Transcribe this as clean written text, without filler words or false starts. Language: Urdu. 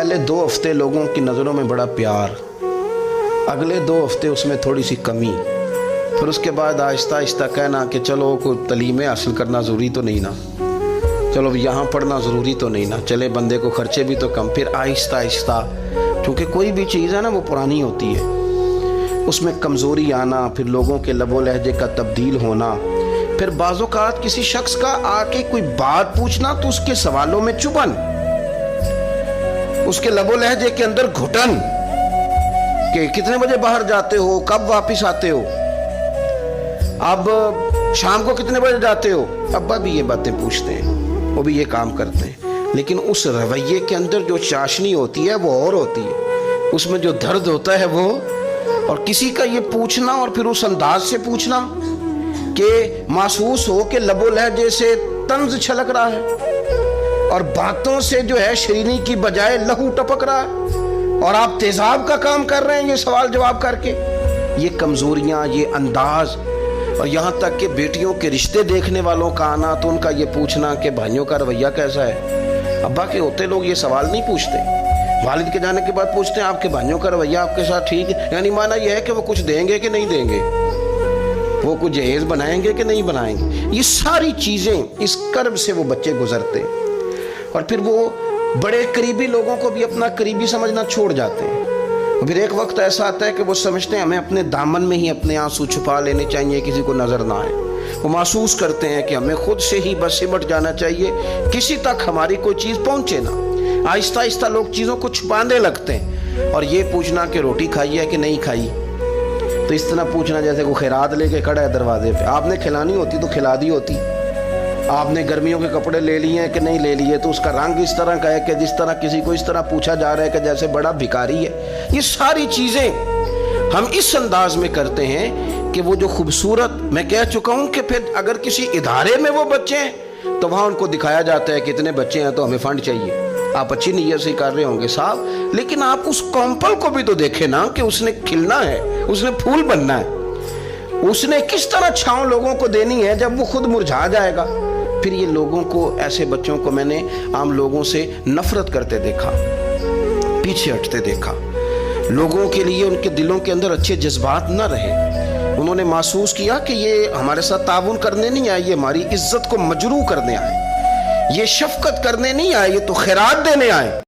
پہلے 2 ہفتے لوگوں کی نظروں میں بڑا پیار، اگلے 2 ہفتے اس میں تھوڑی سی کمی، پھر اس کے بعد آہستہ آہستہ کہنا کہ چلو کوئی تعلیمیں حاصل کرنا ضروری تو نہیں نا، چلو یہاں پڑھنا ضروری تو نہیں نا، چلے بندے کو خرچے بھی تو کم، پھر آہستہ آہستہ، کیونکہ کوئی بھی چیز ہے نا وہ پرانی ہوتی ہے، اس میں کمزوری آنا، پھر لوگوں کے لب و لہجے کا تبدیل ہونا، پھر بعض اوقات کسی شخص کا آ کے کوئی بات پوچھنا تو اس کے سوالوں میں چبھن، اس کے لب و لہجے کے اندر گھٹن کہ کتنے بجے باہر جاتے ہو، کب واپس آتے ہو، اب شام کو کتنے بجے جاتے ہو، ابا بھی یہ باتیں پوچھتے ہیں، وہ بھی یہ کام کرتے ہیں، لیکن اس رویے کے اندر جو چاشنی ہوتی ہے وہ اور ہوتی ہے، اس میں جو درد ہوتا ہے وہ، اور کسی کا یہ پوچھنا اور پھر اس انداز سے پوچھنا کہ محسوس ہو کہ لب و لہجے سے طنز چھلک رہا ہے اور باتوں سے جو ہے شیرینی کی بجائے لہو ٹپک رہا ہے اور آپ تیزاب کا کام کر رہے ہیں یہ سوال جواب کر کے، یہ کمزوریاں، یہ انداز، اور یہاں تک کہ بیٹیوں کے رشتے دیکھنے والوں کا آنا تو ان کا یہ پوچھنا کہ بھائیوں کا رویہ کیسا ہے۔ ابا کے ہوتے لوگ یہ سوال نہیں پوچھتے، والد کے جانے کے بعد پوچھتے ہیں آپ کے بھائیوں کا رویہ آپ کے ساتھ ٹھیک ہے، یعنی معنی یہ ہے کہ وہ کچھ دیں گے کہ نہیں دیں گے، وہ کچھ جہیز بنائیں گے کہ نہیں بنائیں گے۔ یہ ساری چیزیں اس کرب سے وہ بچے گزرتے ہیں، اور پھر وہ بڑے قریبی لوگوں کو بھی اپنا قریبی سمجھنا چھوڑ جاتے ہیں، پھر ایک وقت ایسا آتا ہے کہ وہ سمجھتے ہیں ہمیں اپنے دامن میں ہی اپنے آنسو چھپا لینے چاہیے، کسی کو نظر نہ آئے، وہ محسوس کرتے ہیں کہ ہمیں خود سے ہی بس سمٹ جانا چاہیے، کسی تک ہماری کوئی چیز پہنچے نہ۔ آہستہ آہستہ لوگ چیزوں کو چھپانے لگتے ہیں، اور یہ پوچھنا کہ روٹی کھائی ہے کہ نہیں کھائی، تو اس طرح پوچھنا جیسے کوئی خیرات لے کے کھڑا ہے دروازے پہ، آپ نے کھلانی ہوتی تو کھلا دی ہوتی، آپ نے گرمیوں کے کپڑے لے لیے ہیں کہ نہیں لے لیے، تو اس کا رنگ اس طرح کا ہے کہ جس طرح کسی کو اس طرح پوچھا جا رہا ہے کہ جیسے بڑا بھکاری ہے۔ یہ ساری چیزیں ہم اس انداز میں کرتے ہیں کہ وہ جو خوبصورت، میں کہہ چکا ہوں کہ پھر اگر کسی ادارے میں وہ بچے ہیں تو وہاں ان کو دکھایا جاتا ہے کہ اتنے بچے ہیں تو ہمیں فنڈ چاہیے، آپ اچھی نیت سے کر رہے ہوں گے صاحب، لیکن آپ اس کومپل کو بھی تو دیکھیں نا کہ اس نے کھلنا ہے، اس نے پھول بننا ہے، اس نے کس طرح چھاؤں لوگوں کو دینی ہے جب وہ خود مرجھا جائے گا۔ پھر یہ لوگوں کو، ایسے بچوں کو میں نے عام لوگوں سے نفرت کرتے دیکھا، پیچھے ہٹتے دیکھا، لوگوں کے لیے ان کے دلوں کے اندر اچھے جذبات نہ رہے، انہوں نے محسوس کیا کہ یہ ہمارے ساتھ تعاون کرنے نہیں آئے، یہ ہماری عزت کو مجروح کرنے آئے، یہ شفقت کرنے نہیں آئے، یہ تو خیرات دینے آئے۔